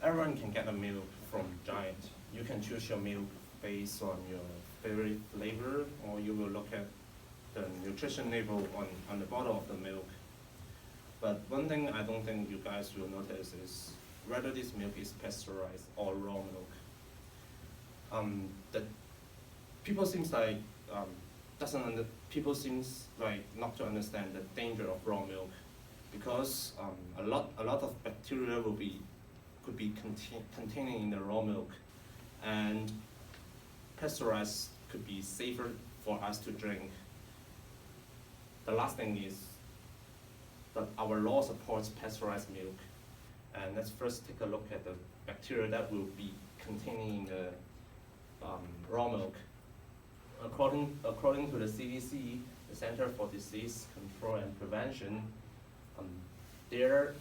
Everyone can get a milk from Giant. You can choose your milk based on your favorite flavor, or you will look at the nutrition label on the bottle of the milk. But one thing I don't think you guys will notice is whether this milk is pasteurized or raw milk. The people seems like people seems like not to understand the danger of raw milk, because a lot of bacteria could be containing in the raw milk, and pasteurized could be safer for us to drink. The last thing is that our law supports pasteurized milk, and let's first take a look at the bacteria that will be containing in the raw milk. According to the CDC, the Center for Disease Control and Prevention, there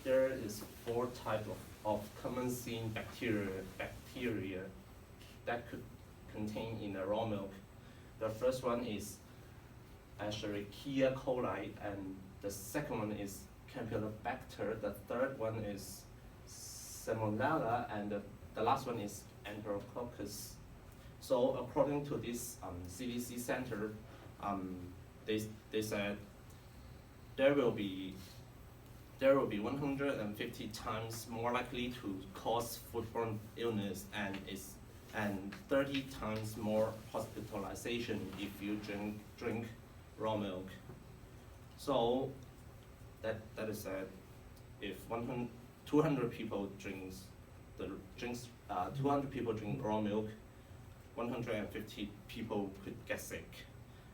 is 4 types of common seen bacteria that could contain in the raw milk. The first one is Escherichia coli, and the second one is Campylobacter. The third one is Salmonella, and the last one is Enterococcus. So according to this CDC center, they said there will be 150 times more likely to cause foodborne illness, and 30 times more hospitalization if you drink raw milk. So that is said, if 200 people drink raw milk, 150 people could get sick.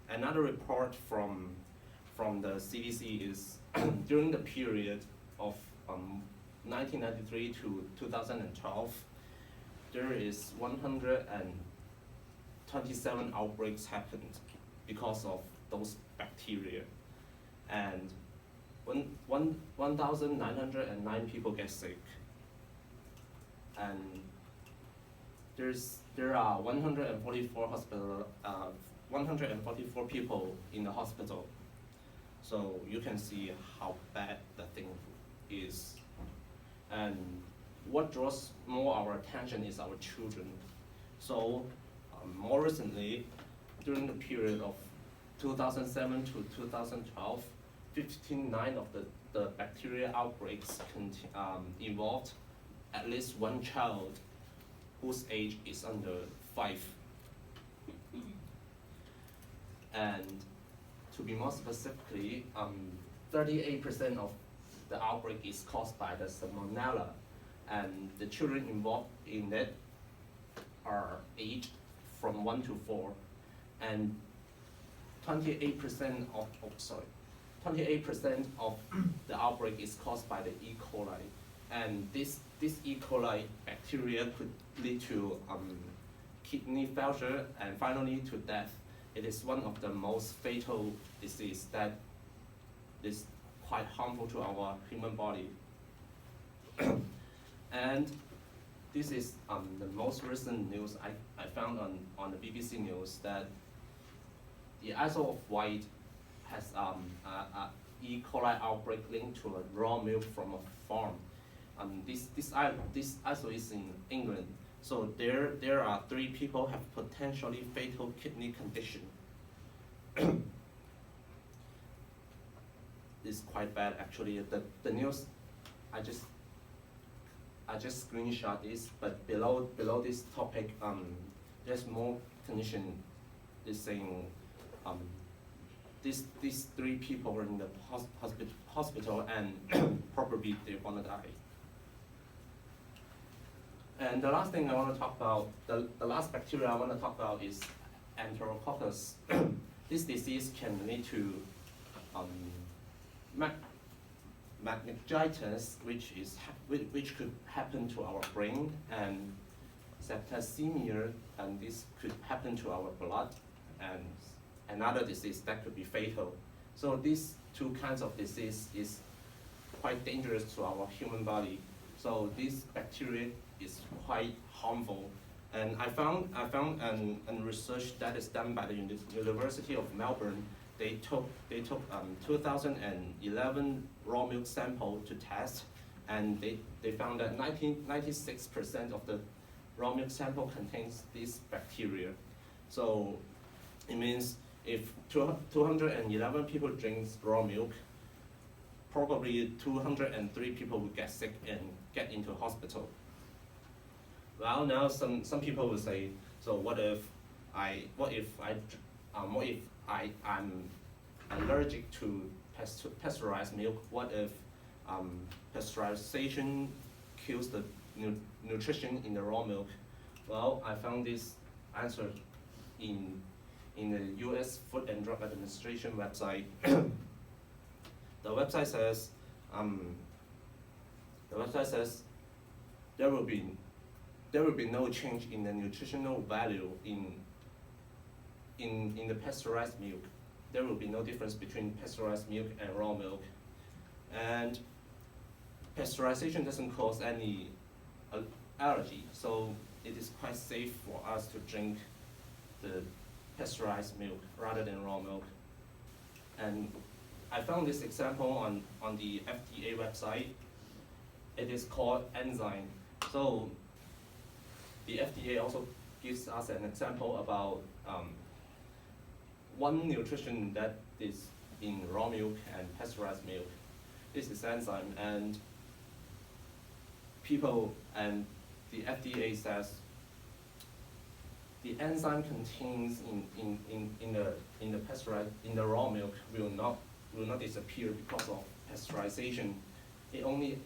Another report from the CDC is during the period of 1993 to 2012, there is 127 outbreaks happened because of those bacteria, and 1,909 people get sick, and there are 144 people in the hospital. So you can see how bad the thing is. And what draws more our attention is our children. So more recently, during the period of 2007 to 2012, 59 of the bacteria outbreaks involved at least one child whose age is under 5. And to be more specifically, 38% of the outbreak is caused by the Salmonella, and the children involved in that are aged from 1 to 4, and 28% of the outbreak is caused by the E. coli, and this E. coli bacteria could lead to kidney failure and finally to death. It is one of the most fatal disease that is quite harmful to our human body. And this is the most recent news I found on the BBC News, that the Isle of Wight has a E. coli outbreak linked to a raw milk from a farm. This isle is in England. So there are 3 people have potentially fatal kidney condition. It's quite bad actually. The news, I just screenshot this, but below this topic, there's more condition. Is saying these 3 people were in the hospital and probably they're gonna die. And the last thing I want to talk about, the last bacteria I want to talk about is Enterococcus. This disease can lead to meningitis, which could happen to our brain, and septicemia, and this could happen to our blood, and another disease that could be fatal. So these 2 kinds of disease is quite dangerous to our human body. So this bacteria is quite harmful, and I found an research that is done by the University of Melbourne. They took 2011 raw milk sample to test, and they found that 96% of the raw milk sample contains this bacteria. So it means if 211 people drink raw milk, probably 203 people will get sick and get into hospital. Well, now some people will say, so what if I'm allergic to pasteurized milk? What if pasteurization kills the nutrition in the raw milk? Well, I found this answer in the U.S. Food and Drug Administration website. The website says there will be no change in the nutritional value in the pasteurized milk. There will be no difference between pasteurized milk and raw milk. And pasteurization doesn't cause any allergy, so it is quite safe for us to drink the pasteurized milk rather than raw milk. And I found this example on the FDA website. It is called enzyme. So the FDA also gives us an example about one nutrition that is in raw milk and pasteurized milk. This is enzyme, and the FDA says the enzyme contains in the raw milk will not disappear because of pasteurization. It only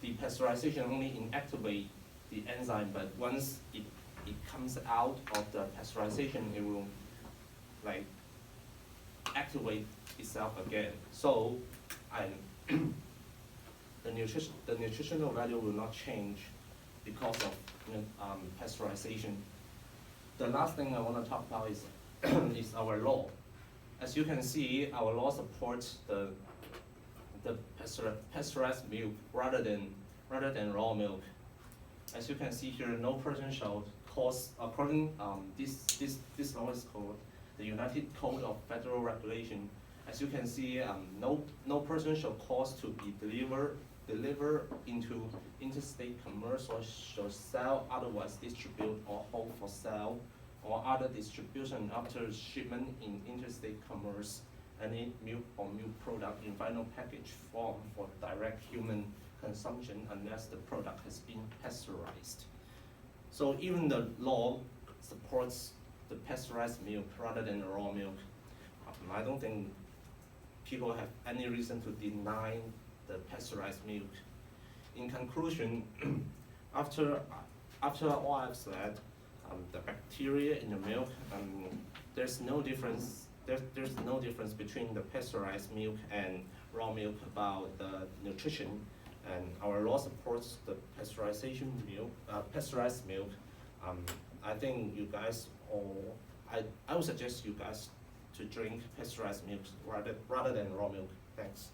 the pasteurization only inactivate the enzyme, but once it comes out of the pasteurization, it will like activate itself again. So the nutritional value will not change because of pasteurization. The last thing I want to talk about is is our law. As you can see, our law supports the pasteurized milk rather than raw milk. As you can see here, no person shall cause, according this law is called the United Code of Federal Regulation. As you can see, no person shall cause to be delivered into interstate commerce or shall sell, otherwise distribute or hold for sale or other distribution after shipment in interstate commerce any milk or milk product in final package form for direct human consumption unless the product has been pasteurized. So even the law supports the pasteurized milk rather than the raw milk. I don't think people have any reason to deny the pasteurized milk. In conclusion, after all I've said, the bacteria in the milk, there's no difference. There's no difference between the pasteurized milk and raw milk about the nutrition, and our law supports the pasteurized milk. I think you guys, I would suggest you guys to drink pasteurized milk rather than raw milk. Thanks.